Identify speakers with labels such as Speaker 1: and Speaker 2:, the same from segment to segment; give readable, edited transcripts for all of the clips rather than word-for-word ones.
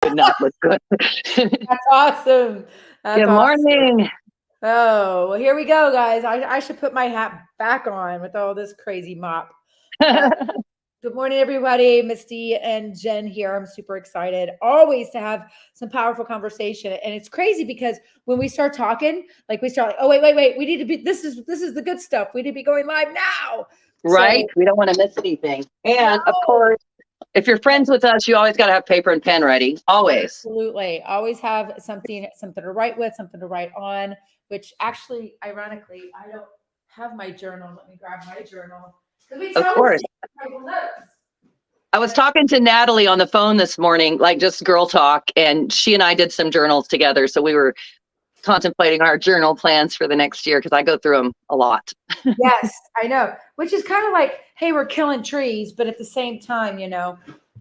Speaker 1: Would not look good.
Speaker 2: That's awesome. That's
Speaker 1: Good
Speaker 2: awesome.
Speaker 1: morning.
Speaker 2: Oh, well, here we go, guys. I should put my hat back on with all this crazy mop. Uh, Good morning, everybody. Misty and Jen here. I'm super excited always to have some powerful conversation. And it's crazy because when we start talking, like we start like, oh, wait. We need to be, this is the good stuff. We need to be going live now.
Speaker 1: Right?
Speaker 2: So
Speaker 1: We don't want to miss anything. And of
Speaker 2: no,
Speaker 1: course, if you're friends with us, you always got to have paper and pen ready. Always.
Speaker 2: absolutely. Always have something to write with, something to write on, which actually, ironically, I don't have my journal. Let me grab my journal. Because we
Speaker 1: Of
Speaker 2: tell
Speaker 1: course.
Speaker 2: people notes.
Speaker 1: I was talking to Natalie on the phone this morning, like just girl talk, and she and I did some journals together. So we were contemplating our journal plans for the next year because I go through them a lot.
Speaker 2: Yes, I know. Which is kind of like, hey, we're killing trees, but at the same time,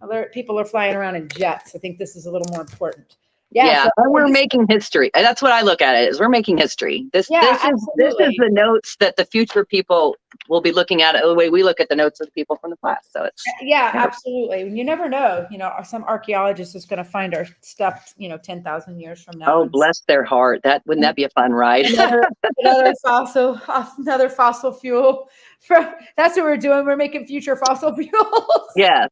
Speaker 2: other people are flying around in jets. I think this is a little more important. Yeah.
Speaker 1: Yeah,
Speaker 2: So
Speaker 1: and we're making history. And that's what I look at it is we're making history. This
Speaker 2: yeah,
Speaker 1: this is
Speaker 2: absolutely.
Speaker 1: the notes that the future people will be looking at the way we look at the notes of the people from the past. So it's
Speaker 2: Yeah,
Speaker 1: yeah.
Speaker 2: absolutely. You never know. Some archaeologist is going to find our stuff, 10,000 years from now.
Speaker 1: Oh,
Speaker 2: And
Speaker 1: bless their heart. That wouldn't that be a fun ride?
Speaker 2: another another fossil fuel. That's what we're doing. We're making future fossil fuels.
Speaker 1: Yes.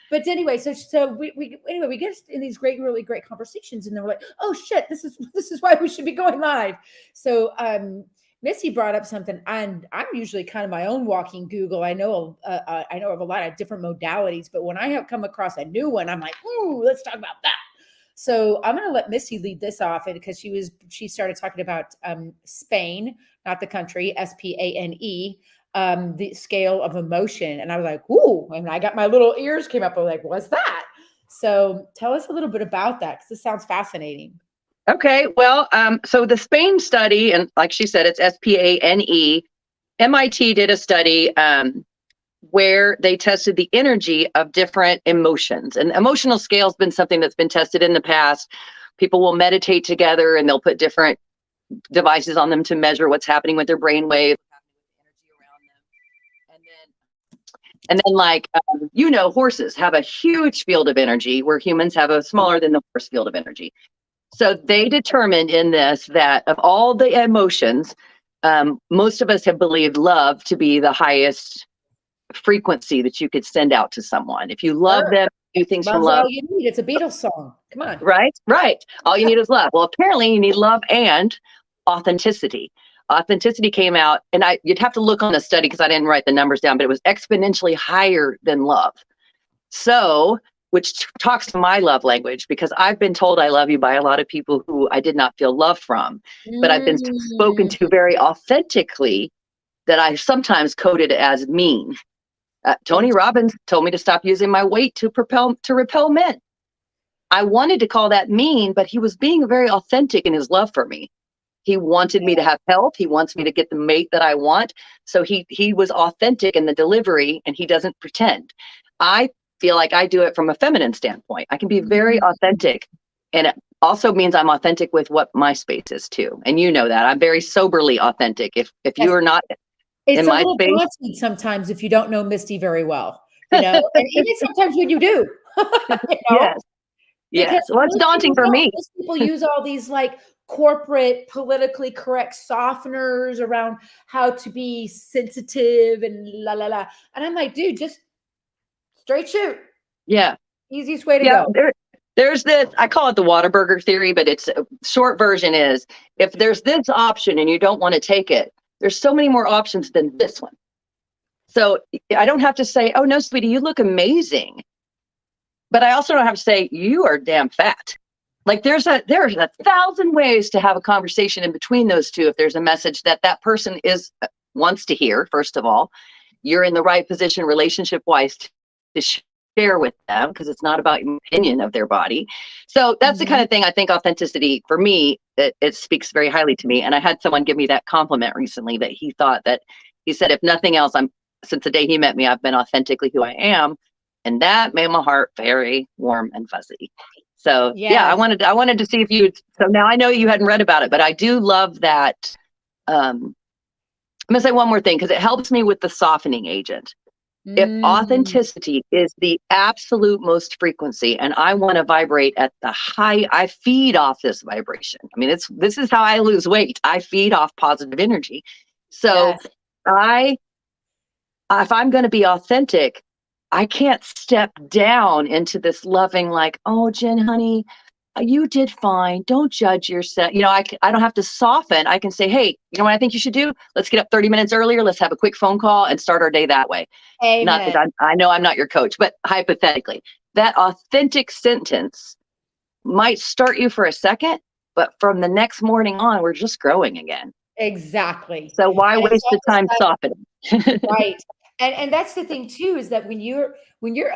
Speaker 2: But anyway, so we get in these really great conversations, and then we're like, oh shit, this is why we should be going live. So Missy brought up something, and I'm usually kind of my own walking Google. I know of a lot of different modalities, but when I have come across a new one, I'm like, ooh, let's talk about that. So I'm going to let Missy lead this off, and because she started talking about Spain, not the country, Spane, the scale of emotion. And I was like, ooh, and I got my little ears came up. I was like, what's that? So tell us a little bit about that because this sounds fascinating.
Speaker 1: Okay, well, so the Spain study, and like she said, it's SPANE. MIT did a study where they tested the energy of different emotions. And emotional scale has been something that's been tested in the past. People will meditate together and they'll put different devices on them to measure what's happening with their brain waves, energy around them. And then like, horses have a huge field of energy where humans have a smaller than the horse field of energy. So they determined in this that of all the emotions, most of us have believed love to be the highest frequency that you could send out to someone. If you love
Speaker 2: Sure.
Speaker 1: them, do things from
Speaker 2: Love's
Speaker 1: love,
Speaker 2: all you need. It's a Beatles song. Come on.
Speaker 1: right. All you need is love. Well, apparently you need love and authenticity. Authenticity came out, and you'd have to look on the study because I didn't write the numbers down, but it was exponentially higher than love. So, which talks to my love language because I've been told I love you by a lot of people who I did not feel love from, but I've been spoken
Speaker 2: Mm.
Speaker 1: to very authentically that I sometimes coded as mean. Tony Robbins told me to stop using my weight to repel men. I wanted to call that mean, but he was being very authentic in his love for me. He wanted me to have health. He wants me to get the mate that I want. So he was authentic in the delivery, and he doesn't pretend. I feel like I do it from a feminine standpoint. I can be very authentic, and it also means I'm authentic with what my space is too. And you know that I'm very soberly authentic. If you
Speaker 2: Yes.
Speaker 1: are not in
Speaker 2: It's a
Speaker 1: my
Speaker 2: little
Speaker 1: space,
Speaker 2: daunting sometimes if you don't know Misty very well, and even sometimes when you do, you know,
Speaker 1: yes,
Speaker 2: because
Speaker 1: yes. Well, it's
Speaker 2: most
Speaker 1: daunting
Speaker 2: people
Speaker 1: for
Speaker 2: don't.
Speaker 1: me.
Speaker 2: Most people use all these like corporate, politically correct softeners around how to be sensitive and la la la. And I'm like, dude, just straight shoot.
Speaker 1: Yeah,
Speaker 2: Easiest way to
Speaker 1: yeah.
Speaker 2: go.
Speaker 1: There's this. I call it the Whataburger theory, but it's short version is if there's this option and you don't want to take it, there's so many more options than this one. So I don't have to say, "Oh no, sweetie, you look amazing," but I also don't have to say, "You are damn fat." Like there's a 1,000 ways to have a conversation in between those two. If there's a message that that person wants to hear, first of all, you're in the right position relationship wise to share with them because it's not about your opinion of their body. So that's the kind
Speaker 2: Mhm.
Speaker 1: of thing I think authenticity for me, it speaks very highly to me. And I had someone give me that compliment recently that he said, if nothing else, since the day he met me, I've been authentically who I am. And that made my heart very warm and fuzzy. So yeah,
Speaker 2: Yes.
Speaker 1: I wanted to see if you. So now I know you hadn't read about it, but I do love that. I'm gonna say one more thing because it helps me with the softening agent. If
Speaker 2: Mm,
Speaker 1: authenticity is the absolute most frequency and I want to vibrate at the high, I feed off this vibration. I mean, this is how I lose weight. I feed off positive energy. So
Speaker 2: yes,
Speaker 1: I if I'm going to be authentic, I can't step down into this loving, like, oh, Jen, honey, you did fine. Don't judge yourself. I don't have to soften. I can say, hey, you know what I think you should do? Let's get up 30 minutes earlier. Let's have a quick phone call and start our day that way. Not that
Speaker 2: amen.
Speaker 1: I know I'm not your coach, but hypothetically, that authentic sentence might start you for a second, but from the next morning on, we're just growing again.
Speaker 2: Exactly.
Speaker 1: So why
Speaker 2: And it's
Speaker 1: waste the time
Speaker 2: almost
Speaker 1: softening?
Speaker 2: right. And that's the thing too, is that when you're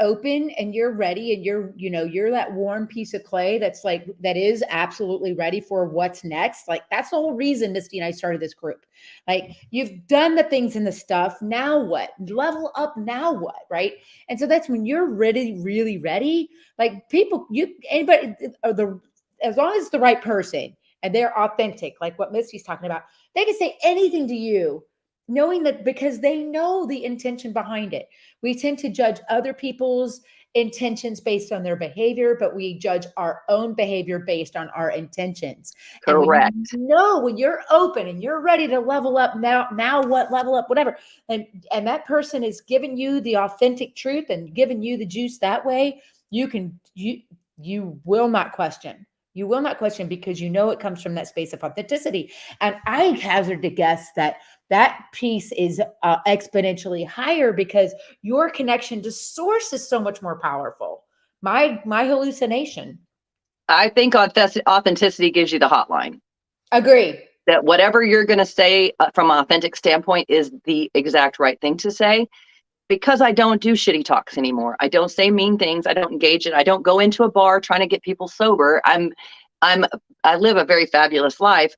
Speaker 2: open and you're ready and you're that warm piece of clay that's like that is absolutely ready for what's next. Like that's the whole reason Misty and I started this group. Like you've done the things and the stuff. Now what? Level up, now what? Right. And so that's when you're ready, really ready. Like people, anybody or the as long as it's the right person and they're authentic, like what Misty's talking about, they can say anything to you knowing that because they know the intention behind it. We tend to judge other people's intentions based on their behavior, but we judge our own behavior based on our intentions. And when you
Speaker 1: Correct.
Speaker 2: know, when you're open and you're ready to level up now what level up, whatever, and that person is giving you the authentic truth and giving you the juice that way, you will not question. You will not question because you know it comes from that space of authenticity. And I hazard to guess that that piece is exponentially higher because your connection to source is so much more powerful. My hallucination.
Speaker 1: I think authenticity gives you the hotline.
Speaker 2: Agree.
Speaker 1: That whatever you're going to say from an authentic standpoint is the exact right thing to say. Because I don't do shitty talks anymore. I don't say mean things. I don't engage it. I don't go into a bar trying to get people sober. I live a very fabulous life.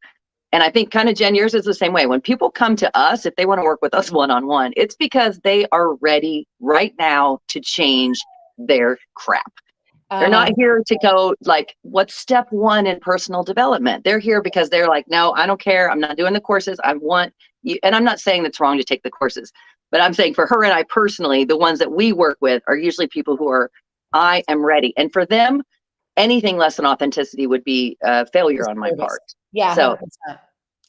Speaker 1: And I think kind of Jen, yours is the same way. When people come to us, if they want to work with us one-on-one, it's because they are ready right now to change their crap. They're
Speaker 2: Uh,
Speaker 1: not here to go like, what's step one in personal development? They're here because they're like, no, I don't care. I'm not doing the courses. I want you. And I'm not saying it's wrong to take the courses, but I'm saying for her and I personally, the ones that we work with are usually people who are, I am ready. And for them, anything less than authenticity would be a failure on my
Speaker 2: service.
Speaker 1: part.
Speaker 2: Yeah,
Speaker 1: So,
Speaker 2: 100%.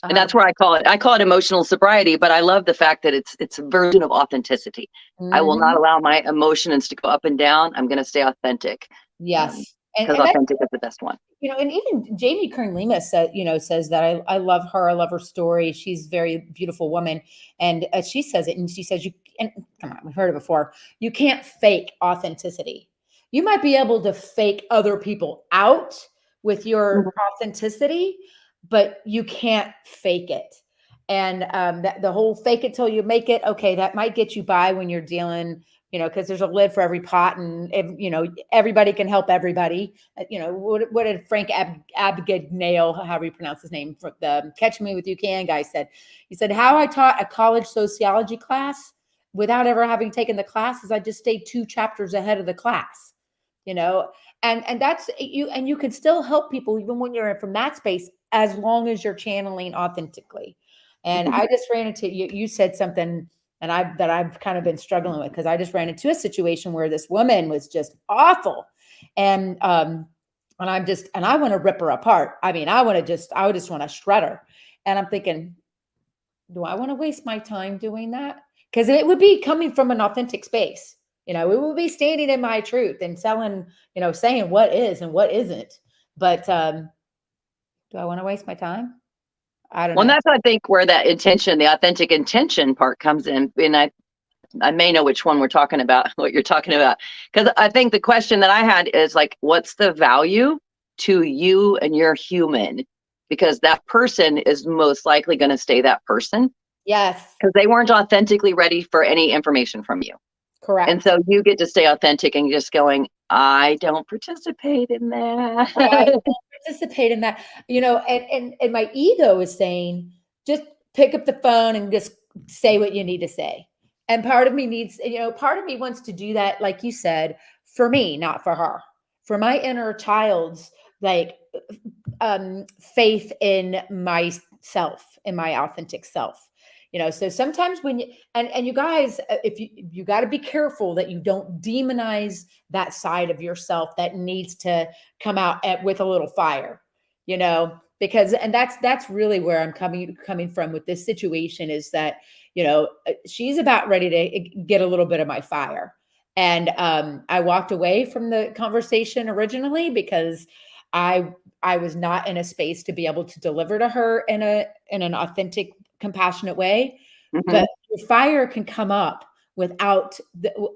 Speaker 1: and that's
Speaker 2: 100%.
Speaker 1: where I call it emotional sobriety, but I love the fact that it's a version of authenticity. I will not
Speaker 2: Mhm.
Speaker 1: allow my emotions to go up and down. I'm going to stay authentic.
Speaker 2: Yes.
Speaker 1: Because
Speaker 2: And that's,
Speaker 1: authentic is the best one.
Speaker 2: and even Jamie Kern Lima said, says that I love her. I love her story. She's a very beautiful woman. And she says it, and she says, and come on, we've heard it before. You can't fake authenticity. You might be able to fake other people out with your authenticity, but you can't fake it. And that the whole fake it till you make it, okay, that might get you by when you're dealing, because there's a lid for every pot, and everybody can help everybody. What did Frank Abagnale, however you pronounce his name, from the Catch Me With You Can guy said? He said, how I taught a college sociology class without ever having taken the class is I just stayed 2 chapters ahead of the class, you know, and that's you, and you can still help people even when you're in from that space, as long as you're channeling authentically. And I just ran into you said something and I've kind of been struggling with, because I just ran into a situation where this woman was just awful. And I want to rip her apart. I mean, I would just want to shred her. And I'm thinking, do I want to waste my time doing that? Because it would be coming from an authentic space. It would be standing in my truth and saying what is and what isn't. But do I want to waste my time? I don't
Speaker 1: Well, and
Speaker 2: know.
Speaker 1: that's, I think, where that intention, the authentic intention part comes in. And I may know which one we're talking about, what you're talking about. Because I think the question that I had is like, what's the value to you and your human? Because that person is most likely going to stay that person
Speaker 2: Yes,
Speaker 1: because they weren't authentically ready for any information from you. And
Speaker 2: correct.
Speaker 1: so you get to stay authentic and just going, I don't participate in
Speaker 2: I
Speaker 1: that.
Speaker 2: don't participate in that, and my ego is saying, just pick up the phone and just say what you need to say. And part of me wants to do that, like you said, for me, not for her, for my inner child's like faith in myself, in my authentic self. So sometimes when you, and you guys, if you got to be careful that you don't demonize that side of yourself that needs to come out with a little fire, because, and that's really where I'm coming from with this situation, is that, she's about ready to get a little bit of my fire. And I walked away from the conversation originally because I was not in a space to be able to deliver to her in an authentic, compassionate way.
Speaker 1: Mhm.
Speaker 2: But your fire can come up without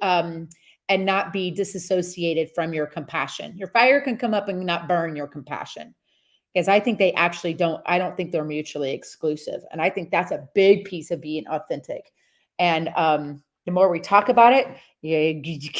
Speaker 2: and not be disassociated from your compassion. Your fire can come up and not burn your compassion, because I think they actually I don't think they're mutually exclusive. And I think that's a big piece of being authentic. And the more we talk about it,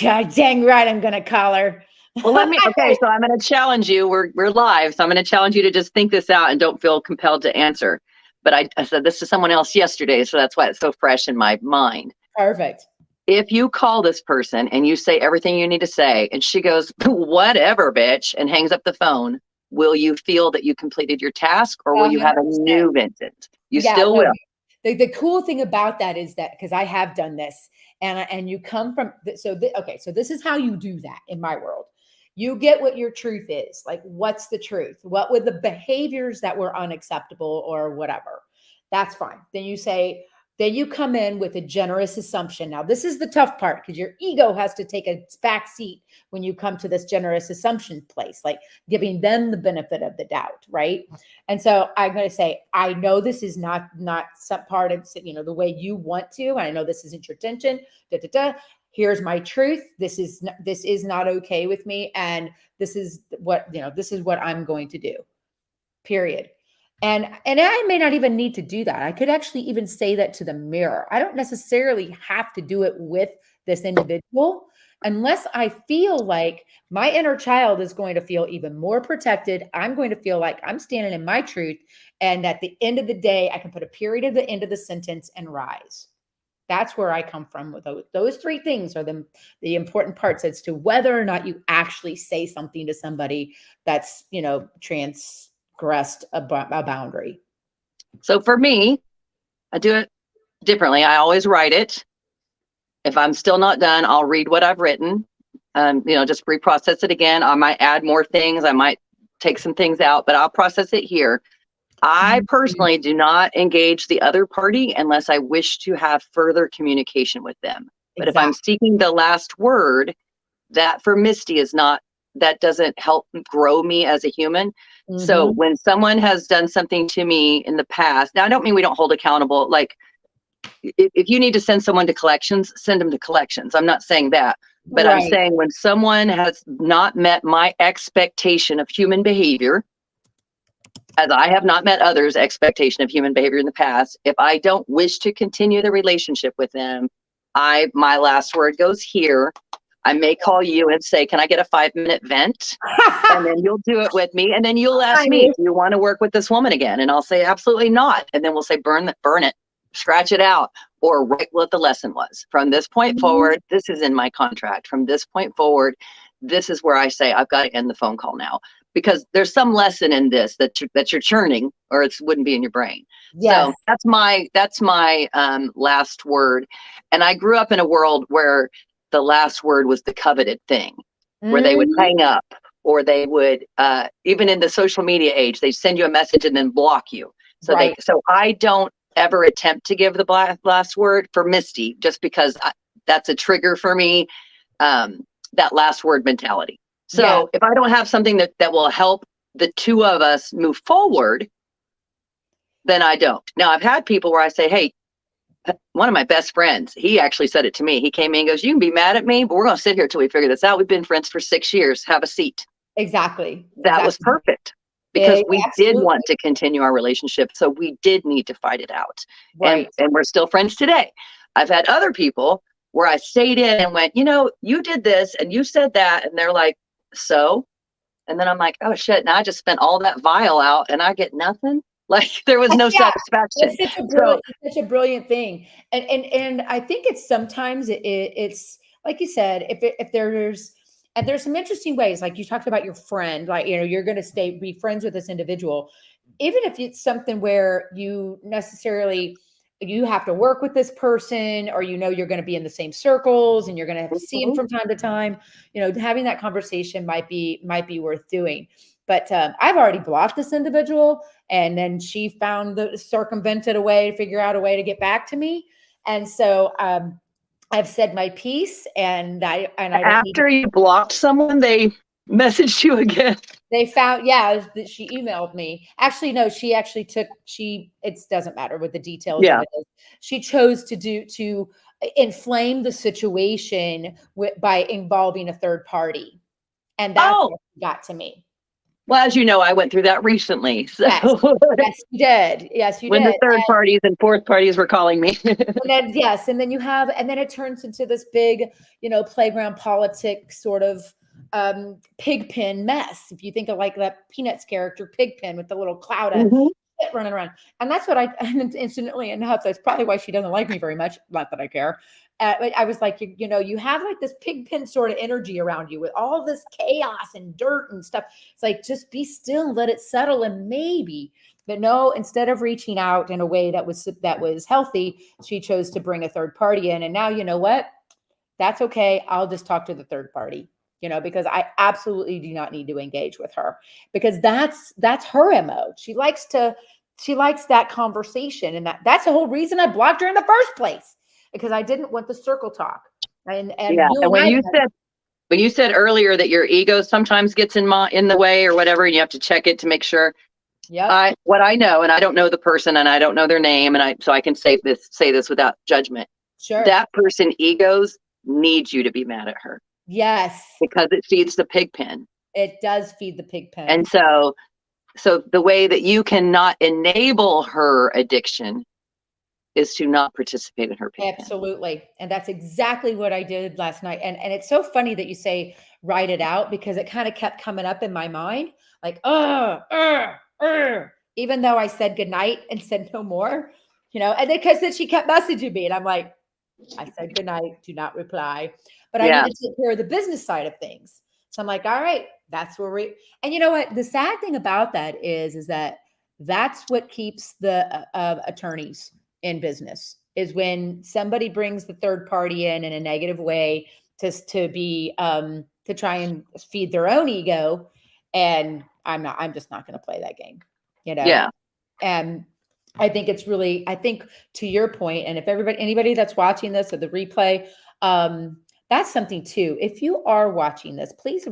Speaker 2: God dang right, I'm going to call her.
Speaker 1: Well, okay, so I'm going to challenge you. We're live, so I'm going to challenge you to just think this out and don't feel compelled to answer. But I said this to someone else yesterday, so that's why it's so fresh in my mind.
Speaker 2: Perfect.
Speaker 1: If you call this person and you say everything you need to say, and she goes, whatever, bitch, and hangs up the phone, will you feel that you completed your task, or will you have a
Speaker 2: 100%.
Speaker 1: new Vincent? You still will.
Speaker 2: The cool thing about that is that, because I have done this, and you come from, so this is how you do that in my world. You get what your truth is. Like, what's the truth? What were the behaviors that were unacceptable or whatever? That's fine. Then you come in with a generous assumption. Now, this is the tough part, because your ego has to take a back seat when you come to this generous assumption place, like giving them the benefit of the doubt, right? And so I'm going to say, I know this is not some part of, the way you want to. I know this isn't your intention. Here's my truth. This is not okay with me, and this is what I'm going to do. Period. And I may not even need to do that. I could actually even say that to the mirror. I don't necessarily have to do it with this individual, unless I feel like my inner child is going to feel even more protected. I'm going to feel like I'm standing in my truth. And at the end of the day, I can put a period at the end of the sentence and rise. That's where I come from with those three things are the important parts as to whether or not you actually say something to somebody that's, transgressed a boundary.
Speaker 1: So for me, I do it differently. I always write it. If I'm still not done, I'll read what I've written, just reprocess it again. I might add more things. I might take some things out, but I'll process it here. I personally do not engage the other party unless I wish to have further communication with them. But if I'm seeking the last word, that for Misty that doesn't help grow me as a human. Mm-hmm. So when someone has done something to me in the past, now I don't mean we don't hold accountable. Like, if you need to send someone to collections, send them to collections. I'm not saying that, but right. I'm saying when someone has not met my expectation of human behavior, as I have not met others' expectation of human behavior in the past, if I don't wish to continue the relationship with them, my last word goes here. I may call you and say, can I get a 5-minute vent? And then you'll do it with me. And then you'll ask me, do you want to work with this woman again? And I'll say, absolutely not. And then we'll say, burn it, scratch it out, or write what the lesson was. From this point forward, this is in my contract. From this point forward, this is where I say, I've got to end the phone call now. Because there's some lesson in this that you're churning, or it wouldn't be in your brain. Yes. So that's my last word. And I grew up in a world where the last word was the coveted thing, where they would hang up, or they would even in the social media age, they send you a message and then block you. So so I don't ever attempt to give the last word for Misty, just because that's a trigger for me. That last word mentality. So if I don't have something that will help the two of us move forward, then I don't. Now, I've had people where I say, hey, one of my best friends, he actually said it to me. He came in and goes, you can be mad at me, but we're going to sit here till we figure this out. We've been friends for 6 years. Have a seat.
Speaker 2: Exactly.
Speaker 1: That was perfect, because we did want to continue our relationship. So we did need to fight it out. Right. And we're still friends today. I've had other people where I stayed in and went, you did this and you said that. And they're like, so, and then I'm like, oh shit, now I just spent all that vial out and I get nothing. Like, there was no satisfaction.
Speaker 2: It's such a brilliant thing. And I think it's sometimes it's like you said, if there's some interesting ways, like you talked about your friend, like, you're going to be friends with this individual, even if it's something where you necessarily, you have to work with this person, or you're going to be in the same circles and you're going to have to see them from time to time. Having that conversation might be worth doing. But I've already blocked this individual, and then she circumvented a way to figure out a way to get back to me. And so I've said my piece, and I don't
Speaker 1: after you blocked someone, they messaged you again.
Speaker 2: They found, she emailed me. Actually, no, it doesn't matter what the details of it is. She chose to inflame the situation by involving a third party. And that's what got to me.
Speaker 1: Well, as you know, I went through that recently. So.
Speaker 2: Yes, you did. Yes, you
Speaker 1: when
Speaker 2: did.
Speaker 1: When the third parties and fourth parties were calling me.
Speaker 2: and then it turns into this big, playground politics sort of Pigpen mess. If you think of like that Peanuts character Pigpen with the little cloud of shit running around. And that's what instantly enough, that's probably why she doesn't like me very much. Not that I care. But I was like, you have like this Pigpen sort of energy around you with all this chaos and dirt and stuff. It's like, just be still, let it settle. And maybe, but no, instead of reaching out in a way that was healthy, she chose to bring a third party in. And now, you know what? That's okay. I'll just talk to the third party, because I absolutely do not need to engage with her, because that's her MO. She likes that conversation. And that's the whole reason I blocked her in the first place, because I didn't want the circle talk. And
Speaker 1: when you said earlier that your ego sometimes gets in the way or whatever, and you have to check it to make sure.
Speaker 2: Yeah.
Speaker 1: What I know, and I don't know the person and I don't know their name, so I can say this without judgment.
Speaker 2: Sure.
Speaker 1: That person egos needs you to be mad at her.
Speaker 2: Yes.
Speaker 1: Because it feeds the pig pen.
Speaker 2: It does feed the pig pen.
Speaker 1: And so the way that you cannot enable her addiction is to not participate in her pig
Speaker 2: Absolutely. Pen. And that's exactly what I did last night. And it's so funny that you say write it out, because it kind of kept coming up in my mind, like, even though I said goodnight and said no more, and because then she kept messaging me, and I'm like, I said goodnight, do not reply. But I need to take care of the business side of things. So I'm like, all right, that's where and you know what? The sad thing about that is that that's what keeps the attorneys in business, is when somebody brings the third party in a negative way to try and feed their own ego. And I'm just not going to play that game,
Speaker 1: Yeah.
Speaker 2: And I think to your point, and if anybody that's watching this or the replay, that's something too. If you are watching this, please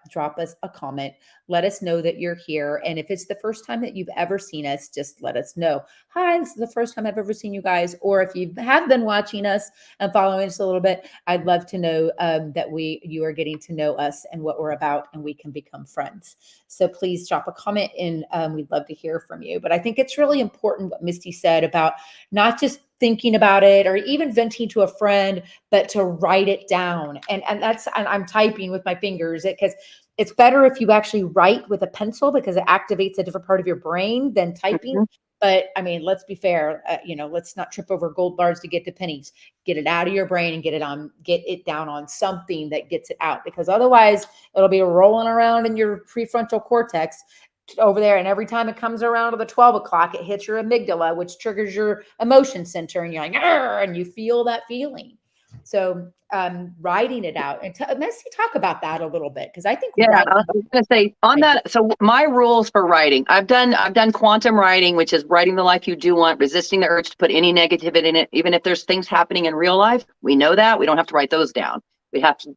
Speaker 2: drop us a comment. Let us know that you're here. And if it's the first time that you've ever seen us, just let us know. Hi, this is the first time I've ever seen you guys. Or if you have been watching us and following us a little bit, I'd love to know that you are getting to know us and what we're about, and we can become friends. So please drop a comment, and we'd love to hear from you. But I think it's really important what Misty said about not just thinking about it or even venting to a friend, but to write it down. And I'm typing with my fingers, because it's better if you actually write with a pencil, because it activates a different part of your brain than typing. Mm-hmm. But I mean, let's be fair. Let's not trip over gold bars to get to pennies. Get it out of your brain and get it down on something that gets it out, because otherwise it'll be rolling around in your prefrontal cortex over there. And every time it comes around to the 12 o'clock, it hits your amygdala, which triggers your emotion center, and you're like, and you feel that feeling. So writing it out, and Misty, talk about that a little bit, because I think
Speaker 1: I was going to say on that. So my rules for writing, I've done quantum writing, which is writing the life you do want, resisting the urge to put any negativity in it, even if there's things happening in real life. We know that we don't have to write those down.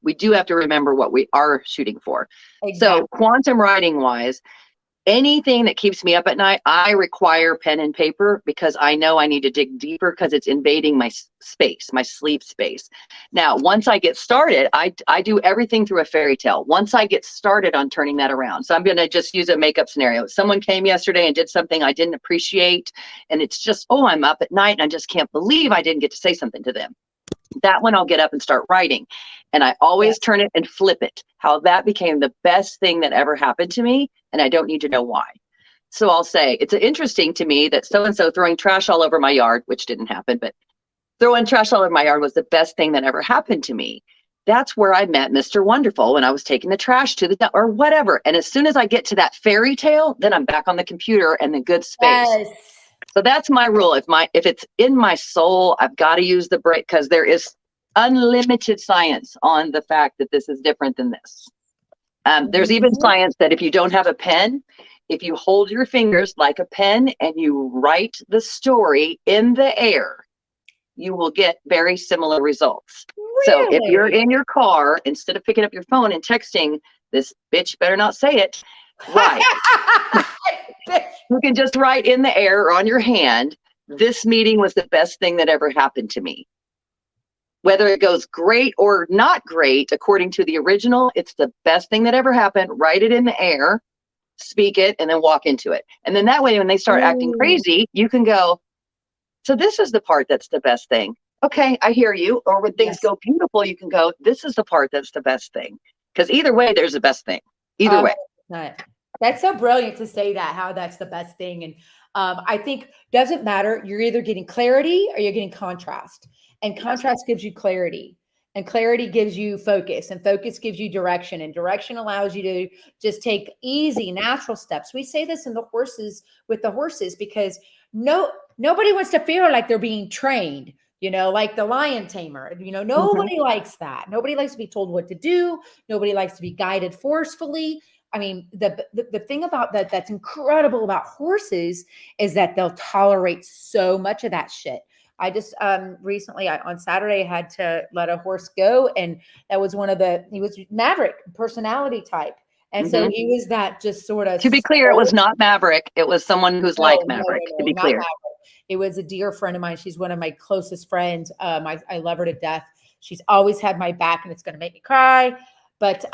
Speaker 1: We do have to remember what we are shooting for. Exactly. So quantum writing wise, anything that keeps me up at night, I require pen and paper, because I know I need to dig deeper, because it's invading my space, my sleep space. Now, once I get started, I do everything through a fairy tale. Once I get started on turning that around. So I'm going to just use a makeup scenario. Someone came yesterday and did something I didn't appreciate. And it's just, I'm up at night and I just can't believe I didn't get to say something to them. That one I'll get up and start writing. And I always turn it and flip it, how that became the best thing that ever happened to me. And I don't need to know why. So I'll say, it's interesting to me that so-and-so throwing trash all over my yard, which didn't happen, but throwing trash all over my yard was the best thing that ever happened to me. That's where I met Mr. Wonderful when I was taking the trash to the, or whatever. And as soon as I get to that fairy tale, then I'm back on the computer and the good space.
Speaker 2: Yes.
Speaker 1: So that's my rule. If it's in my soul, I've got to use the brain, because there is unlimited science on the fact that this is different than this. There's even science that if you don't have a pen, if you hold your fingers like a pen and you write the story in the air, you will get very similar results.
Speaker 2: Really?
Speaker 1: So if you're in your car, instead of picking up your phone and texting, this bitch better not say it, right. You can just write in the air or on your hand, this meeting was the best thing that ever happened to me. Whether it goes great or not great, according to the original, it's the best thing that ever happened. Write it in the air, speak it, and then walk into it. And then that way, when they start acting crazy, you can go, so this is the part that's the best thing. Okay, I hear you. Or when things go beautiful, you can go, this is the part that's the best thing. Because either way, there's the best thing. Either way.
Speaker 2: That's so brilliant to say that, how that's the best thing. And I think doesn't matter. You're either getting clarity or you're getting contrast. And contrast gives you clarity. And clarity gives you focus. And focus gives you direction. And direction allows you to just take easy, natural steps. We say this in the horses, with the horses, because nobody wants to feel like they're being trained. You know, like the lion tamer, you know, nobody likes that. Nobody likes to be told what to do. Nobody likes to be guided forcefully. I mean, the thing about that's incredible about horses is that they'll tolerate so much of that shit. I just recently on Saturday had to let a horse go, and that was he was Maverick personality type. And so he was that just sort of.
Speaker 1: To be clear, it was not Maverick. It was someone who's like Maverick, to be clear.
Speaker 2: Maverick. It was a dear friend of mine. She's one of my closest friends. I love her to death. She's always had my back, and it's going to make me cry. But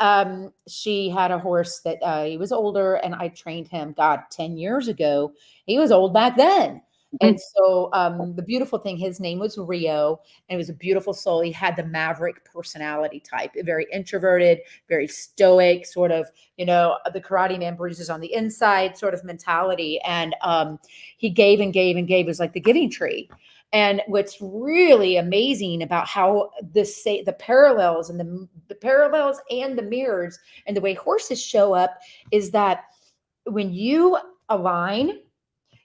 Speaker 2: she had a horse that he was older, and I trained him, 10 years ago. He was old back then. And so the beautiful thing, his name was Rio, and it was a beautiful soul. He had the Maverick personality type, very introverted, very stoic, sort of, you know, the karate man bruises on the inside sort of mentality. And he gave and gave and gave. It was like the giving tree. And what's really amazing about how the parallels and the parallels and the mirrors and the way horses show up is that when you align,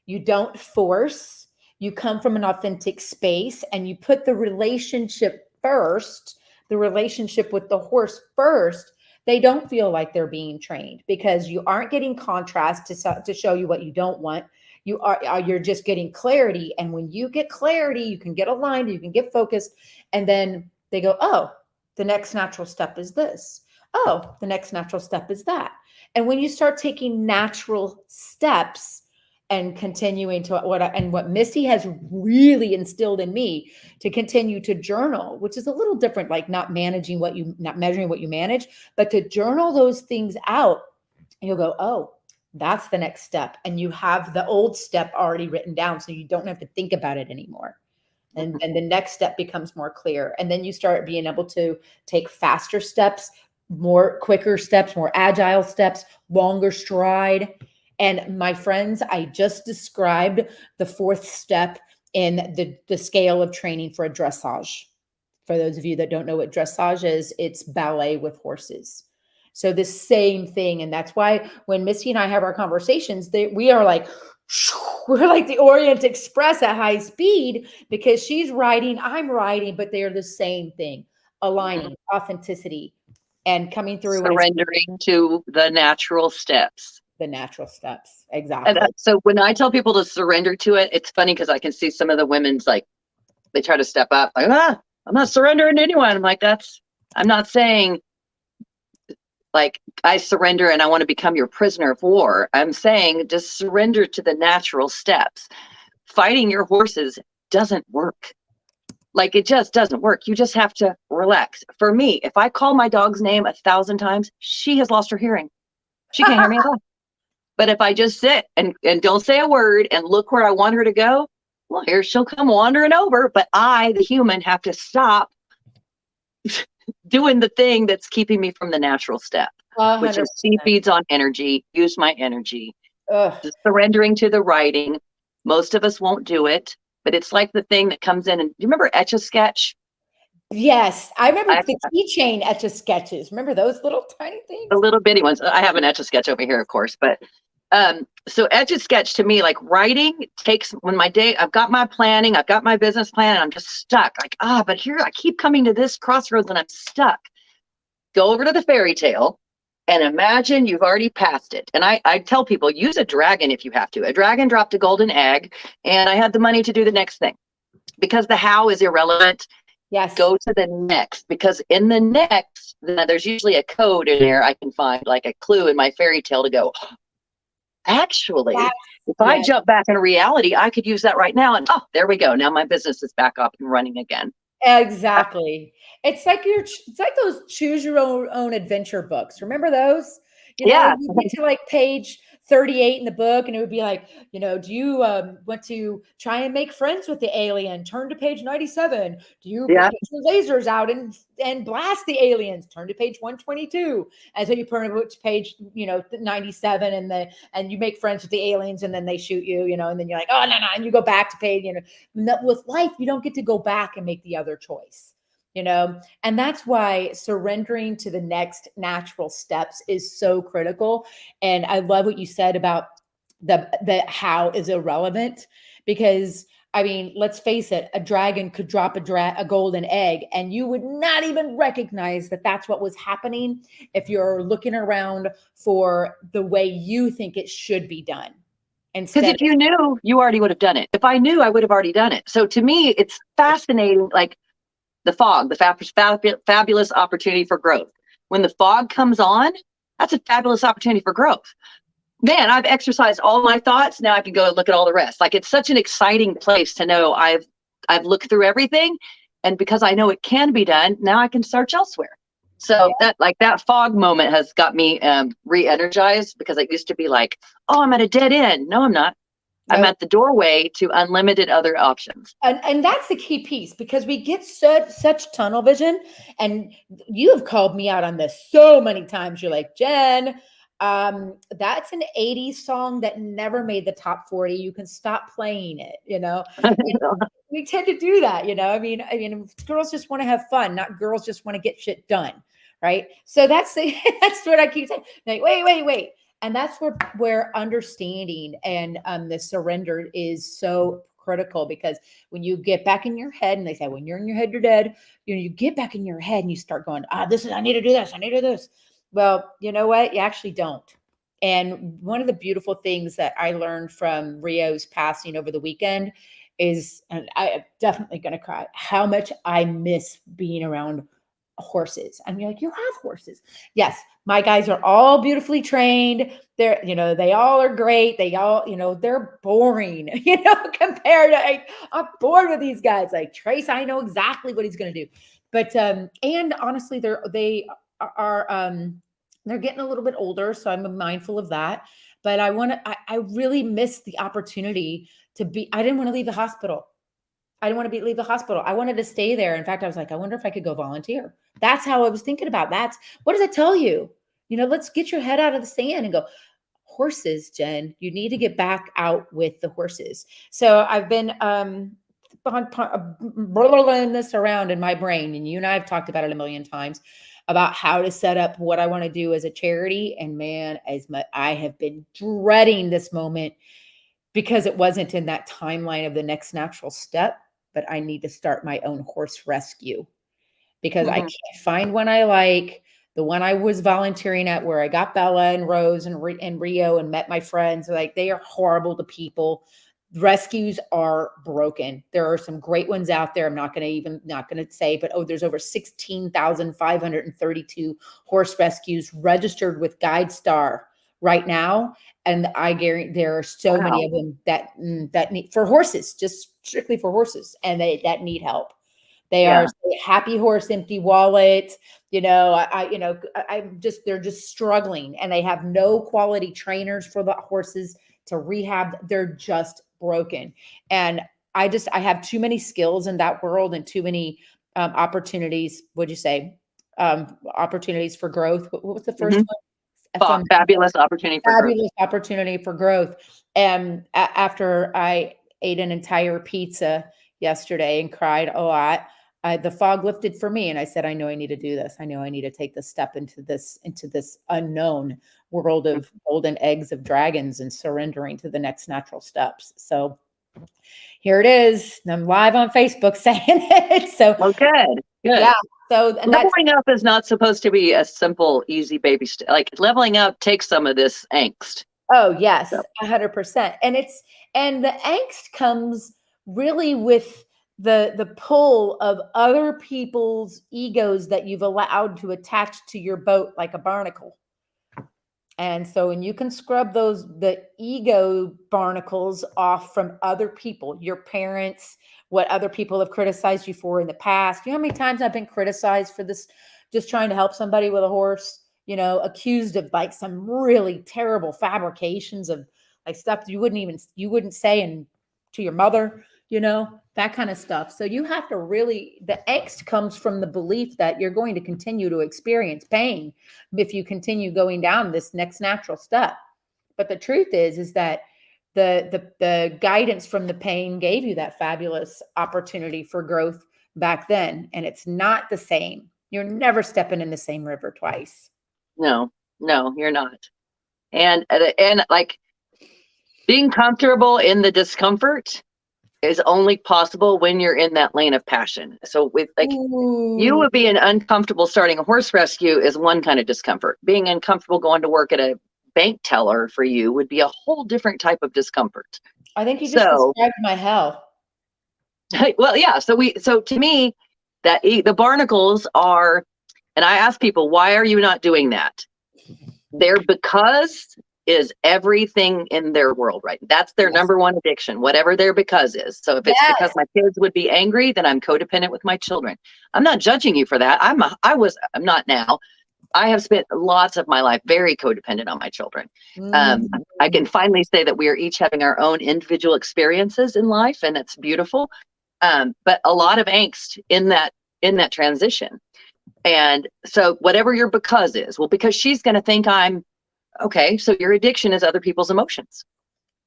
Speaker 2: you don't force, you come from an authentic space, and you put the relationship first, the relationship with the horse first, they don't feel like they're being trained, because you aren't getting contrast to show you what you don't want. You're just getting clarity. And when you get clarity, you can get aligned, you can get focused. And then they go, oh, the next natural step is this. Oh, the next natural step is that. And when you start taking natural steps and continuing to what Missy has really instilled in me to continue to journal, which is a little different, like not measuring what you manage, but to journal those things out, and you'll go, oh, that's the next step. And you have the old step already written down, so you don't have to think about it anymore. And the next step becomes more clear. And then you start being able to take faster steps, quicker steps, more agile steps, longer stride. And my friends, I just described the fourth step in the scale of training for a dressage. For those of you that don't know what dressage is, it's ballet with horses. So the same thing. And that's why when Missy and I have our conversations, we're like the Orient Express at high speed, because she's writing, I'm writing, but they're the same thing. Aligning, authenticity, and coming through.
Speaker 1: Surrendering to the natural steps.
Speaker 2: The natural steps. Exactly.
Speaker 1: And so when I tell people to surrender to it, it's funny because I can see some of the women's, like, they try to step up, like, I'm not surrendering to anyone. I'm like, I'm not saying like I surrender and I want to become your prisoner of war. I'm saying just surrender to the natural steps. Fighting your horses doesn't work. Like, it just doesn't work. You just have to relax. For me, if I call my dog's name 1,000 times, she has lost her hearing. She can't hear me at all. But if I just sit and don't say a word and look where I want her to go, well, here she'll come wandering over. But I, the human, have to stop doing the thing that's keeping me from the natural step, 100%. Which is sea feeds on energy, use my energy, just surrendering to the writing. Most of us won't do it, but it's like the thing that comes in. And do you remember Etch-a-Sketch?
Speaker 2: Yes, I remember the keychain Etch-a-Sketches. Remember those little tiny things?
Speaker 1: The little bitty ones. I have an Etch-a-Sketch over here, of course, but So Etch a Sketch to me, like writing takes when my day, I've got my planning, I've got my business plan, and I'm just stuck. Like, but here I keep coming to this crossroads and I'm stuck. Go over to the fairy tale and imagine you've already passed it. And I tell people, use a dragon if you have to. A dragon dropped a golden egg, and I had the money to do the next thing. Because the how is irrelevant,
Speaker 2: Yes.
Speaker 1: go to the next. Because in the next, there's usually a code in there I can find, like a clue in my fairy tale to go, actually, if I jump back in reality, I could use that right now. And there we go. Now my business is back up and running again.
Speaker 2: Exactly. It's like those choose your own adventure books. Remember those? You know, you get to like page 38 in the book, and it would be like, you know, do you want to try and make friends with the alien? Turn to page 97. Do you get your lasers out and blast the aliens? Turn to page 122. And so you turn to page, 97, and you make friends with the aliens, and then they shoot you, and then you're like, oh no, and you go back to page, with life, you don't get to go back and make the other choice. And that's why surrendering to the next natural steps is so critical. And I love what you said about the how is irrelevant, because I mean, let's face it, a dragon could drop a golden egg and you would not even recognize that that's what was happening if you're looking around for the way you think it should be done.
Speaker 1: Because if you knew, you already would have done it. If I knew, I would have already done it. So to me, it's fascinating. Like, the fog, the fabulous opportunity for growth. When the fog comes on, that's a fabulous opportunity for growth. Man, I've exercised all my thoughts. Now I can go look at all the rest. Like, it's such an exciting place to know I've looked through everything. And because I know it can be done, now I can search elsewhere. So that fog moment has got me re-energized, because it used to be like, oh, I'm at a dead end. No, I'm not. I'm at the doorway to unlimited other options.
Speaker 2: And that's the key piece, because we get such tunnel vision. And you have called me out on this so many times. You're like, Jen, that's an 80s song that never made the top 40. You can stop playing it, We tend to do that, I mean, girls just want to have fun, not girls just want to get shit done. Right. So that's what I keep saying. Like, wait. And that's where understanding and the surrender is so critical, because when you get back in your head, and they say, when you're in your head, you're dead, you get back in your head and you start going, I need to do this. I need to do this. Well, you know what? You actually don't. And one of the beautiful things that I learned from Rio's passing over the weekend is, and I am definitely going to cry, how much I miss being around horses. And you're like, you have horses. Yes. My guys are all beautifully trained. They're, they all are great. They all, they're boring, compared to, I'm bored with these guys. Like Trace, I know exactly what he's going to do. But, and honestly, they're getting a little bit older. So I'm mindful of that. But I really missed the opportunity I didn't want to leave the hospital. I didn't want to leave the hospital. I wanted to stay there. In fact, I was like, I wonder if I could go volunteer. That's how I was thinking about. What does it tell you? Let's get your head out of the sand and go. Horses, Jen, you need to get back out with the horses. So I've been rolling this around in my brain, and you and I have talked about it a million times about how to set up what I want to do as a charity. And man, I have been dreading this moment, because it wasn't in that timeline of the next natural step. But I need to start my own horse rescue, because I can't find one I like. The one I was volunteering at, where I got Bella and Rose and Rio and met my friends, like, they are horrible to people. Rescues are broken. There are some great ones out there. I'm not going to say, but there's over 16,532 horse rescues registered with GuideStar right now. And I guarantee there are so many of them that need, for horses, just strictly for horses, and that need help. They are happy horse, empty wallet. They're just struggling, and they have no quality trainers for the horses to rehab. They're just broken. And I have too many skills in that world, and too many opportunities. What'd you say? Opportunities for growth. What was the first one?
Speaker 1: Fabulous opportunity for growth.
Speaker 2: Fabulous opportunity for growth. And after I ate an entire pizza yesterday and cried a lot, the fog lifted for me, and I said, I know I need to do this. I know I need to take this step into this unknown world of golden eggs of dragons and surrendering to the next natural steps. So here it is. I'm live on Facebook saying it. So
Speaker 1: Oh, good.
Speaker 2: yeah. So and that's
Speaker 1: Leveling up is not supposed to be a simple, easy baby step. Like leveling up takes some of this angst.
Speaker 2: oh yes,
Speaker 1: So,
Speaker 2: 100%. And the angst comes really with the pull of other people's egos that you've allowed to attach to your boat like a barnacle. And so when you can scrub the ego barnacles off from other people, your parents, what other people have criticized you for in the past. You know how many times I've been criticized for this, just trying to help somebody with a horse, accused of like some really terrible fabrications of like stuff you wouldn't say to your mother, that kind of stuff. So you have to really, the angst comes from the belief that you're going to continue to experience pain if you continue going down this next natural step. But the truth is that the guidance from the pain gave you that fabulous opportunity for growth back then. And it's not the same. You're never stepping in the same river twice.
Speaker 1: no, you're not. And like being comfortable in the discomfort is only possible when you're in that lane of passion. So with like you would be uncomfortable starting a horse rescue is one kind of discomfort. Being uncomfortable going to work at a bank teller for you would be a whole different type of discomfort.
Speaker 2: I think you just described my hell.
Speaker 1: Well, yeah. So to me, that the barnacles are, and I ask people, why are you not doing that? Their because is everything in their world, right? That's their number one addiction, whatever their because is. So if it's because my kids would be angry, then I'm codependent with my children. I'm not judging you for that. I'm not now. I have spent lots of my life very codependent on my children. I can finally say that we are each having our own individual experiences in life, and it's beautiful. But a lot of angst in that transition. And so whatever your because is, well, because she's going to think I'm okay. So your addiction is other people's emotions.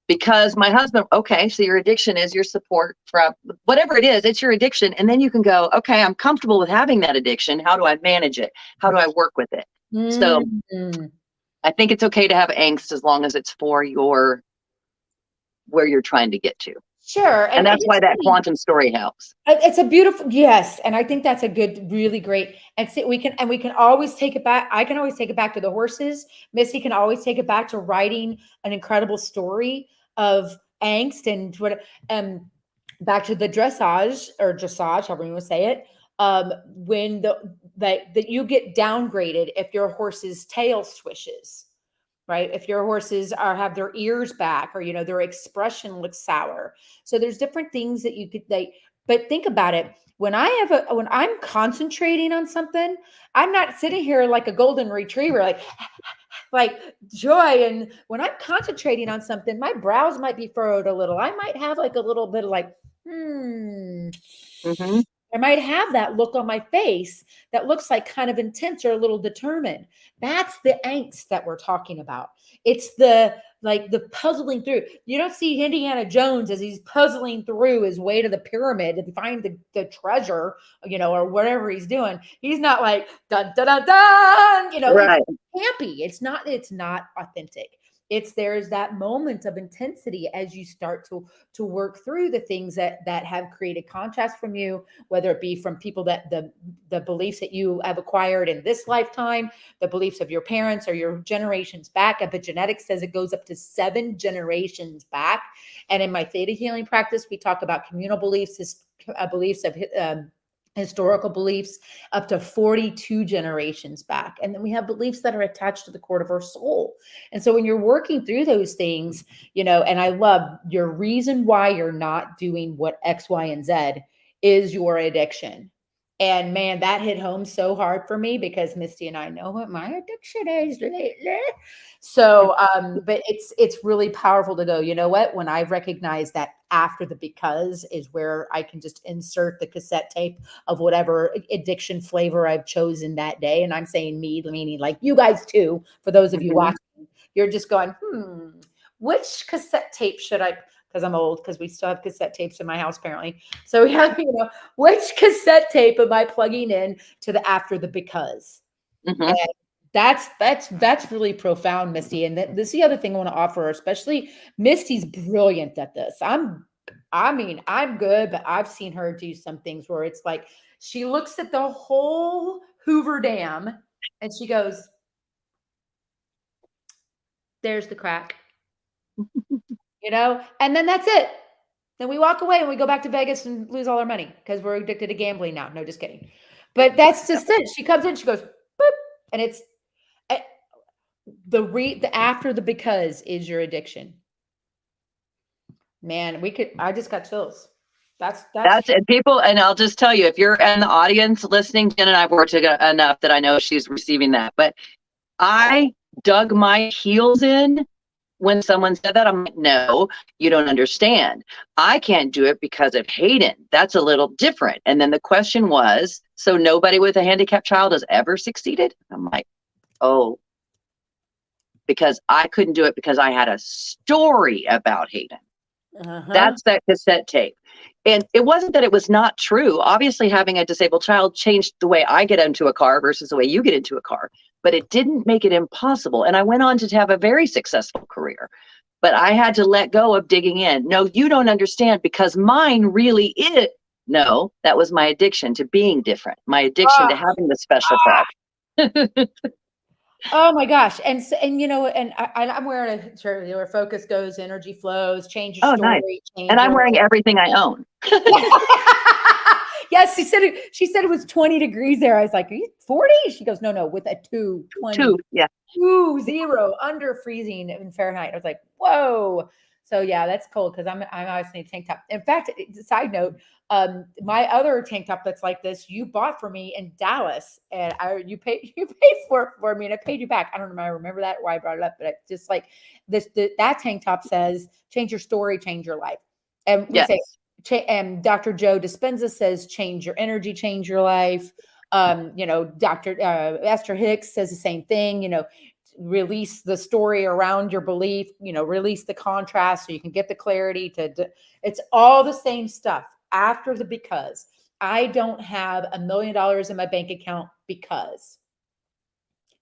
Speaker 1: Because my husband, okay, so your addiction is your support from whatever it is, it's your addiction. And then you can go, okay, I'm comfortable with having that addiction. How do I manage it? How do I work with it? So I think it's okay to have angst as long as it's for where you're trying to get to.
Speaker 2: Sure.
Speaker 1: And that's why that quantum story helps.
Speaker 2: It's a beautiful, yes. And I think that's a good, really great, and we can always take it back. I can always take it back to the horses. Missy can always take it back to writing an incredible story of angst and back to the dressage, however you want to say it. When that you get downgraded if your horse's tail swishes. Right? If your horses have their ears back or, their expression looks sour. So there's different things that you could but think about it. When I'm concentrating on something, I'm not sitting here like a golden retriever, like joy. And when I'm concentrating on something, my brows might be furrowed a little. I might have like a little bit of I might have that look on my face that looks like kind of intense or a little determined. That's the angst that we're talking about. It's the puzzling through. You don't see Indiana Jones as he's puzzling through his way to the pyramid to find the treasure, or whatever he's doing. He's not like dun dun dun dun, right. It's campy. It's not authentic. There's that moment of intensity as you start to work through the things that have created contrast from you, whether it be from people that the beliefs that you have acquired in this lifetime, the beliefs of your parents or your generations back. Epigenetics says it goes up to 7 generations back. And in my theta healing practice, we talk about communal beliefs, beliefs of historical beliefs up to 42 generations back. And then we have beliefs that are attached to the core of our soul. And so when you're working through those things, and I love your reason why you're not doing what X, Y, and Z is your addiction. And man, that hit home so hard for me because Misty and I know what my addiction is lately. So, but it's really powerful to go, you know what, when I recognize that after the because is where I can just insert the cassette tape of whatever addiction flavor I've chosen that day. And I'm saying me, meaning like you guys too, for those of you watching, you're just going, which cassette tape should I because I'm old, because we still have cassette tapes in my house, apparently. So we have, which cassette tape am I plugging in to the after the because?
Speaker 1: Mm-hmm.
Speaker 2: And that's really profound, Misty. And this is the other thing I want to offer, especially Misty's brilliant at this. I'm good, but I've seen her do some things where it's like she looks at the whole Hoover Dam and she goes, there's the crack, and then that's it. Then we walk away and we go back to Vegas and lose all our money because we're addicted to gambling now. No, just kidding. But that's just it. She comes in, she goes, boop, and it's the after the because is your addiction. Man, I just got chills. That's
Speaker 1: it. People, and I'll just tell you, if you're in the audience listening, Jen and I've worked enough that I know she's receiving that. But I dug my heels in when someone said that. I'm like, no, you don't understand. I can't do it because of Hayden. That's a little different. And then the question was, so nobody with a handicapped child has ever succeeded? I'm like, oh, because I couldn't do it because I had a story about Hayden. That's that cassette tape. And it wasn't that it was not true. Obviously, having a disabled child changed the way I get into a car versus the way you get into a car, but it didn't make it impossible. And I went on to have a very successful career, but I had to let go of digging in. No, you don't understand, because mine really is. No, that was my addiction to being different, my addiction to having the special problem.
Speaker 2: Oh my gosh. And I'm wearing a shirt where focus goes, energy flows, change your story.
Speaker 1: Nice. And I'm wearing everything I own.
Speaker 2: Yes, she said it was 20 degrees there. I was like, are you 40? She goes, no, with a 20.
Speaker 1: 2, yeah.
Speaker 2: 0 under freezing in Fahrenheit. I was like, whoa. So yeah, that's cold because I'm obviously a tank top. In fact, side note, my other tank top that's like this, you bought for me in Dallas, and you paid for me, and I paid you back. I don't remember that, why I brought it up, but it's just like that tank top says, change your story, change your life. And we say, and Dr. Joe Dispenza says, change your energy, change your life. Dr. Esther Hicks says the same thing, release the story around your belief, release the contrast so you can get the clarity it's all the same stuff. After the because, I don't have $1 million in my bank account because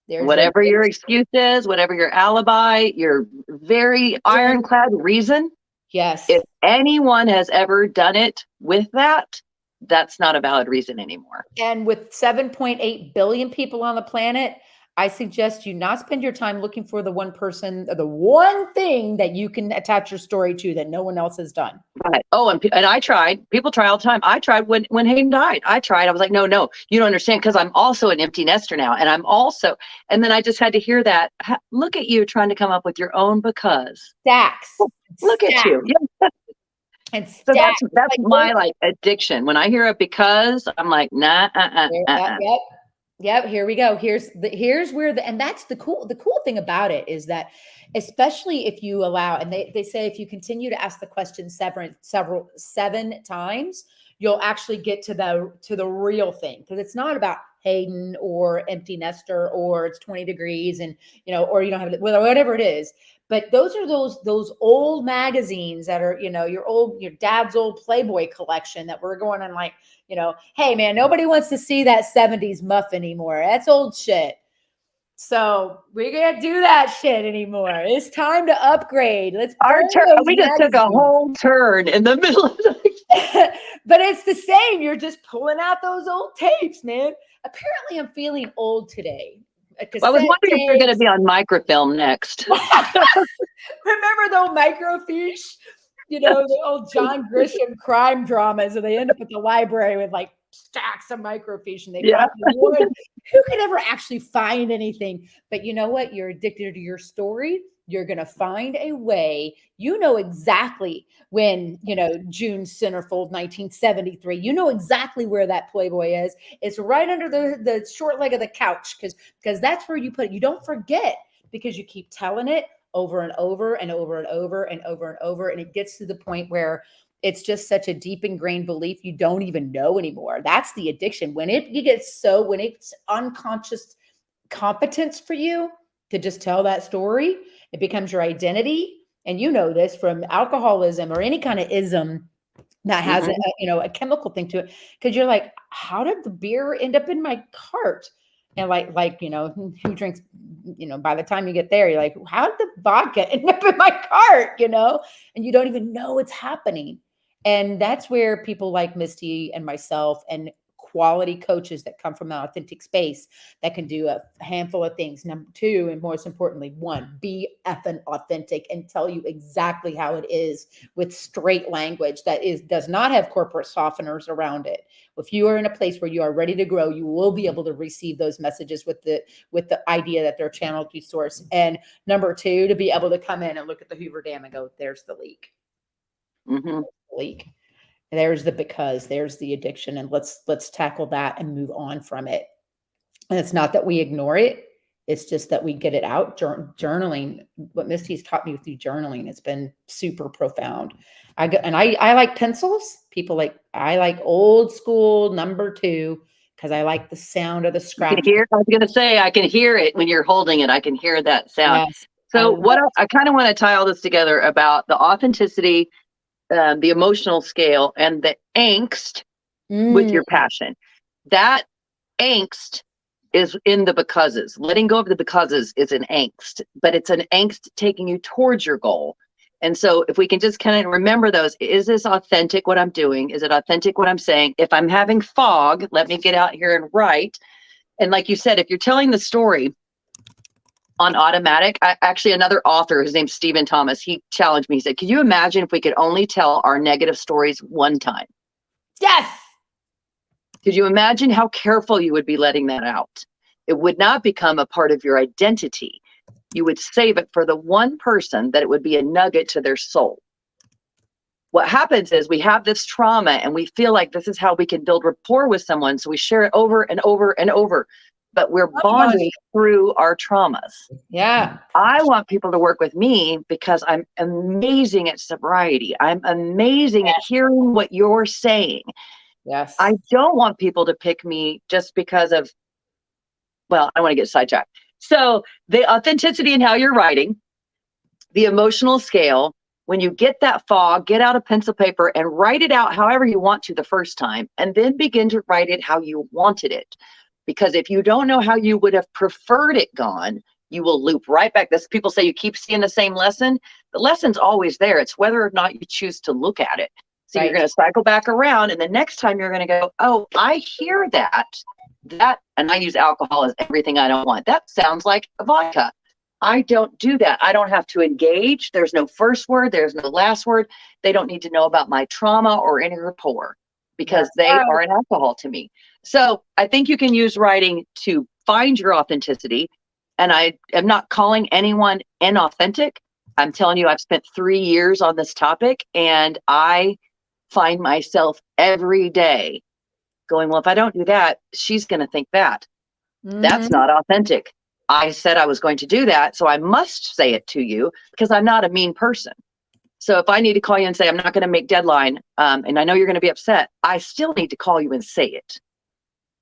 Speaker 1: whatever your excuse is, whatever your alibi, your very ironclad reason.
Speaker 2: Yes.
Speaker 1: If anyone has ever done it with that, that's not a valid reason anymore. And
Speaker 2: with 7.8 billion people on the planet, I suggest you not spend your time looking for the one person, or the one thing that you can attach your story to that no one else has done. Right.
Speaker 1: Oh, and I tried. People try all the time. I tried when Hayden died. I tried. I was like, no, you don't understand, because I'm also an empty nester now, and and then I just had to hear that. Look at you trying to come up with your own because.
Speaker 2: Stacks.
Speaker 1: Look at you. Yeah.
Speaker 2: And
Speaker 1: so that's my addiction. When I hear a because, I'm like, nah.
Speaker 2: Yep. Here we go. Here's where and that's the cool thing about it is that, especially if you allow, and they say if you continue to ask the question 7 times, you'll actually get to the real thing. Because it's not about Hayden or empty nester or it's 20 degrees and, or you don't have whatever it is. But those are those old magazines that are, your dad's old Playboy collection that we're going on like, hey man, nobody wants to see that 70s muff anymore. That's old shit. So we can't do that shit anymore. It's time to upgrade.
Speaker 1: We just took a whole turn in the middle of the
Speaker 2: But it's the same. You're just pulling out those old tapes, man. Apparently I'm feeling old today.
Speaker 1: I was wondering if you're going to be on microfilm next.
Speaker 2: Remember the old microfiche? The old John Grisham crime dramas, and they end up at the library with like stacks of microfiche, and who could ever actually find anything? But you know what? You're addicted to your story. You're going to find a way. Exactly when, June Centerfold, 1973, exactly where that Playboy is. It's right under the short leg of the couch because that's where you put it. You don't forget because you keep telling it over and over and over and over and over and over. And it gets to the point where it's just such a deep ingrained belief you don't even know anymore. That's the addiction. When it's unconscious competence for you to just tell that story, it becomes your identity. And you know this from alcoholism or any kind of ism that has
Speaker 1: Mhm.
Speaker 2: a chemical thing to it, because you're like, how did the beer end up in my cart? And who drinks, by the time you get there, you're like, how did the vodka end up in my cart? And you don't even know it's happening. And that's where people like Misty and myself and quality coaches that come from an authentic space that can do a handful of things. Number two, and most importantly, one, be effing authentic and tell you exactly how it is with straight language that does not have corporate softeners around it. If you are in a place where you are ready to grow, you will be able to receive those messages with the idea that they're channeled through source. And number two, to be able to come in and look at the Hoover Dam and go, there's the leak.
Speaker 1: Mhm.
Speaker 2: Leak. There's there's the addiction, and let's tackle that and move on from it. And it's not that we ignore it. It's just that we get it out. Journaling, what Misty's taught me through journaling, it's been super profound. I like pencils. I like old school number two, because I like the sound of the
Speaker 1: You can
Speaker 2: scratch.
Speaker 1: hear, I was going to say, I can hear it when you're holding it. I can hear that sound.
Speaker 2: Yes.
Speaker 1: So what I kind of want to tie all this together about the authenticity, the emotional scale, and the angst with your passion. That angst is in the becauses. Letting go of the becauses is an angst, but it's an angst taking you towards your goal. And so if we can just kind of remember those, is this authentic what I'm doing? Is it authentic what I'm saying? If I'm having fog, let me get out here and write. And like you said, if you're telling the story on automatic, actually another author, his name's Stephen Thomas, he challenged me. He said, could you imagine if we could only tell our negative stories one time?
Speaker 2: Yes.
Speaker 1: Could you imagine how careful you would be letting that out? It would not become a part of your identity. You would save it for the one person that it would be a nugget to their soul. What happens is we have this trauma and we feel like this is how we can build rapport with someone. So we share it over and over and over, but we're bonding through our traumas.
Speaker 2: Yeah.
Speaker 1: I want people to work with me because I'm amazing at sobriety. I'm amazing at hearing what you're saying.
Speaker 2: Yes.
Speaker 1: I don't want people to pick me just because of, well, I don't want to get sidetracked. So the authenticity in how you're writing, the emotional scale, when you get that fog, get out a pencil paper and write it out however you want to the first time, and then begin to write it how you wanted it. Because if you don't know how you would have preferred it gone, you will loop right back. This, people say you keep seeing the same lesson. The lesson's always there. It's whether or not you choose to look at it. So you're going to cycle back around, and the next time you're going to go, oh, I hear that, and I use alcohol as everything I don't want. That sounds like a vodka. I don't do that. I don't have to engage. There's no first word. There's no last word. They don't need to know about my trauma or any rapport, because they are an alcohol to me. So I think you can use writing to find your authenticity. And I am not calling anyone inauthentic. I'm telling you, I've spent 3 years on this topic, and I find myself every day going, well, if I don't do that, she's going to think that. That's not authentic. I said I was going to do that, so I must say it to you because I'm not a mean person. So if I need to call you and say, I'm not going to make deadline, and I know you're going to be upset, I still need to call you and say it.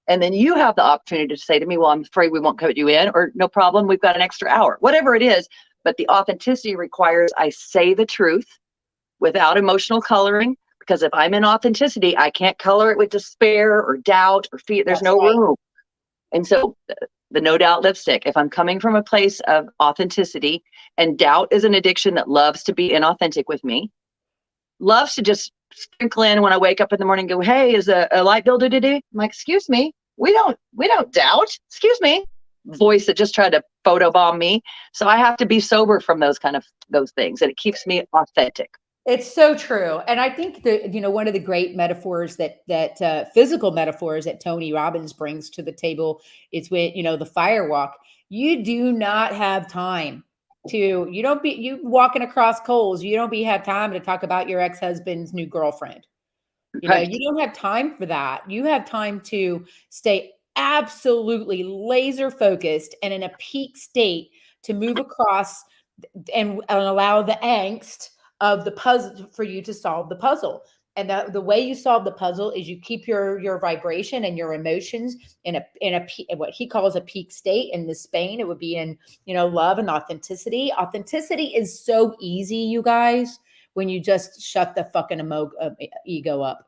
Speaker 1: And then you have the opportunity to say to me, well, I'm afraid we won't put you in, or no problem, we've got an extra hour, whatever it is. But the authenticity requires I say the truth without emotional coloring, because if I'm in authenticity, I can't color it with despair or doubt or fear. There's no room. And so the no doubt lipstick, if I'm coming from a place of authenticity, and doubt is an addiction that loves to be inauthentic with me, loves to just sprinkle in when I wake up in the morning and go, hey, is a light bill due today? I'm like, excuse me, we don't doubt, excuse me. Voice that just tried to photobomb me. So I have to be sober from those things, and it keeps me authentic.
Speaker 2: It's so true. And I think that, one of the great metaphors that physical metaphors that Tony Robbins brings to the table is with, the fire walk. You do not have time you walking across coals. You don't have time to talk about your ex-husband's new girlfriend. You don't have time for that. You have time to stay absolutely laser focused and in a peak state to move across and allow the angst of the puzzle for you to solve the puzzle. And the way you solve the puzzle is you keep your vibration and your emotions in what he calls a peak state. In the Spain, it would be in, love and authenticity. Authenticity is so easy, you guys, when you just shut the fucking ego up.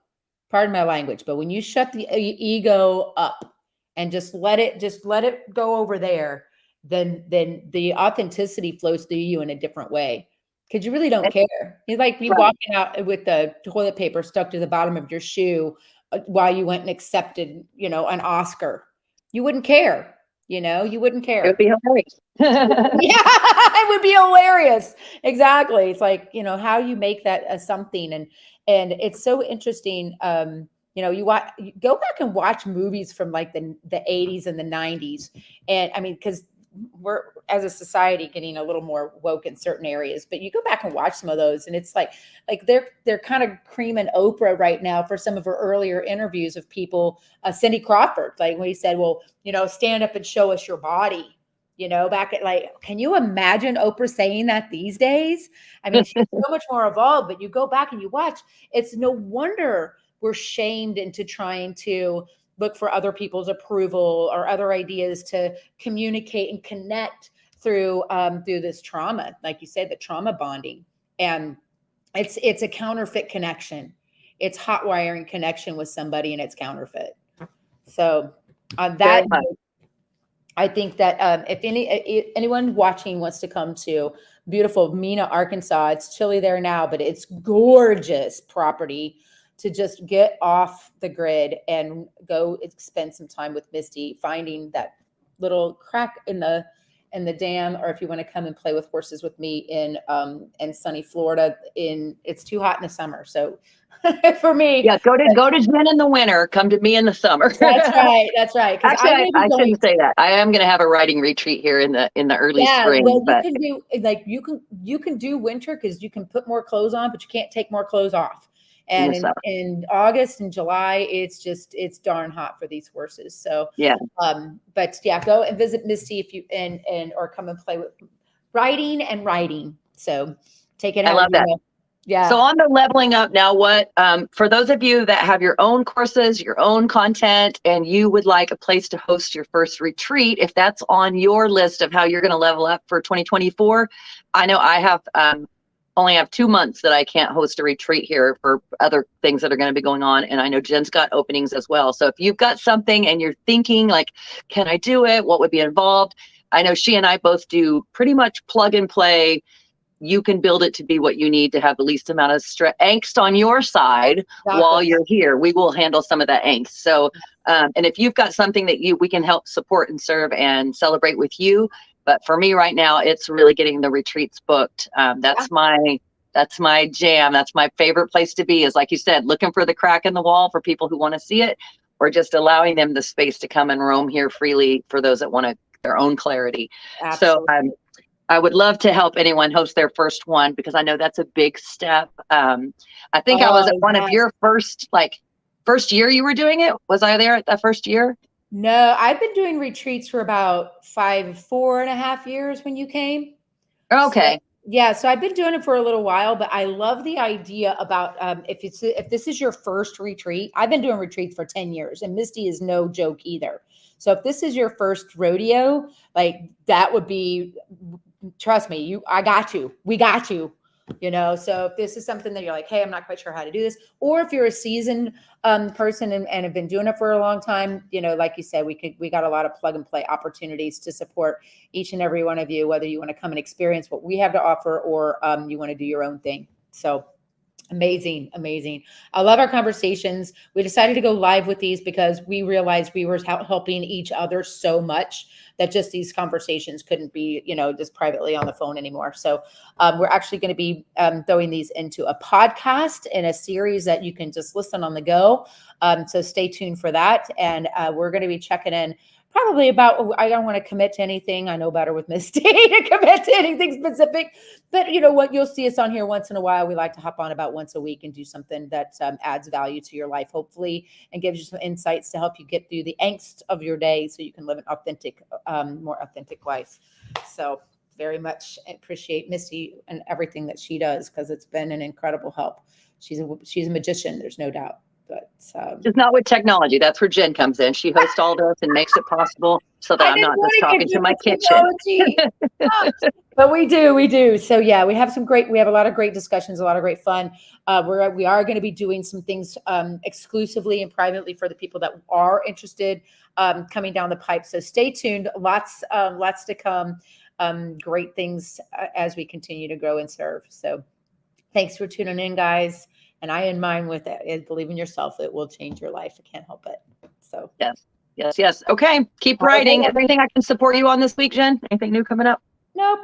Speaker 2: Pardon my language, but when you shut the ego up and just let it go over there, then the authenticity flows through you in a different way. Because you really don't care. It's like you walking out with the toilet paper stuck to the bottom of your shoe while you went and accepted, an Oscar. You wouldn't care. You wouldn't care.
Speaker 1: It would be hilarious.
Speaker 2: Yeah, it would be hilarious. Exactly. It's like, how you make that a something. And it's so interesting. You go back and watch movies from like the 80s and the 90s. And I mean, because we're as a society getting a little more woke in certain areas, but you go back and watch some of those and it's like they're kind of creaming Oprah right now for some of her earlier interviews of people, Cindy Crawford, like when he said, well, stand up and show us your body, back at like, can you imagine Oprah saying that these days? I mean, she's so much more evolved, but you go back and you watch, it's no wonder we're shamed into trying to look for other people's approval or other ideas to communicate and connect through this trauma. Like you said, the trauma bonding. And it's a counterfeit connection. It's hot wiring connection with somebody and it's counterfeit. So on that note, I think that if anyone watching wants to come to beautiful Mena, Arkansas, it's chilly there now, but it's gorgeous property to just get off the grid and go spend some time with Misty, finding that little crack in the dam, or if you want to come and play with horses with me in sunny Florida. It's too hot in the summer, so for me,
Speaker 1: go to Jen in the winter. Come to me in the summer.
Speaker 2: That's right.
Speaker 1: Actually, I shouldn't say that. I am going to have a writing retreat here in the early spring.
Speaker 2: Well, you can do winter because you can put more clothes on, but you can't take more clothes off. And in August and July, it's darn hot for these horses. So
Speaker 1: yeah.
Speaker 2: But yeah, go and visit Misty if you or come and play with writing. So take it out.
Speaker 1: I love that.
Speaker 2: Yeah.
Speaker 1: So on the leveling up now, what for those of you that have your own courses, your own content, and you would like a place to host your first retreat, if that's on your list of how you're going to level up for 2024, I know I have only have 2 months that I can't host a retreat here for other things that are going to be going on. And I know Jen's got openings as well. So if you've got something and you're thinking like, can I do it? What would be involved? I know she and I both do pretty much plug and play. You can build it to be what you need to have the least amount of angst on your side while you're here. We will handle some of that angst. So, and if you've got something that we can help support and serve and celebrate with you. But for me right now, it's really getting the retreats booked. That's my jam. That's my favorite place to be, is like you said, looking for the crack in the wall for people who want to see it, or just allowing them the space to come and roam here freely for those that want their own clarity. Absolutely. So I would love to help anyone host their first one, because I know that's a big step. I think I was at one of your first year you were doing it. Was I there at that first year?
Speaker 2: No, I've been doing retreats for about 4.5 years when you came.
Speaker 1: Okay.
Speaker 2: So I've been doing it for a little while, but I love the idea about if this is your first retreat. I've been doing retreats for 10 years, and Misty is no joke either. So if this is your first rodeo, like that would be, trust me, we got you. So if this is something that you're like, hey, I'm not quite sure how to do this, or if you're a seasoned person and have been doing it for a long time, like you said, we got a lot of plug and play opportunities to support each and every one of you, whether you want to come and experience what we have to offer, or you want to do your own thing. So amazing. I love our conversations. We decided to go live with these because we realized we were helping each other so much that just these conversations couldn't be, just privately on the phone anymore. So we're actually going to be throwing these into a podcast in a series that you can just listen on the go. So stay tuned for that. And we're going to be checking in probably about, I don't want to commit to anything. I know better with Misty to commit to anything specific, but what, you'll see us on here once in a while. We like to hop on about once a week and do something that adds value to your life, hopefully, and gives you some insights to help you get through the angst of your day so you can live an authentic, more authentic life. So very much appreciate Misty and everything that she does, because it's been an incredible help. she's a magician. There's no doubt. But
Speaker 1: just not with technology. That's where Jen comes in. She hosts all this and makes it possible so that I'm not just talking to my kitchen.
Speaker 2: But we do. So yeah, we have a lot of great discussions, a lot of great fun. We are going to be doing some things exclusively and privately for the people that are interested coming down the pipe. So stay tuned. Lots to come. Great things as we continue to grow and serve. So thanks for tuning in, guys. And I in mind with it. Believe in yourself. It will change your life. I can't help it. So
Speaker 1: yes. Okay. Keep writing. Anything I can support you on this week, Jen? Anything new coming up?
Speaker 2: Nope.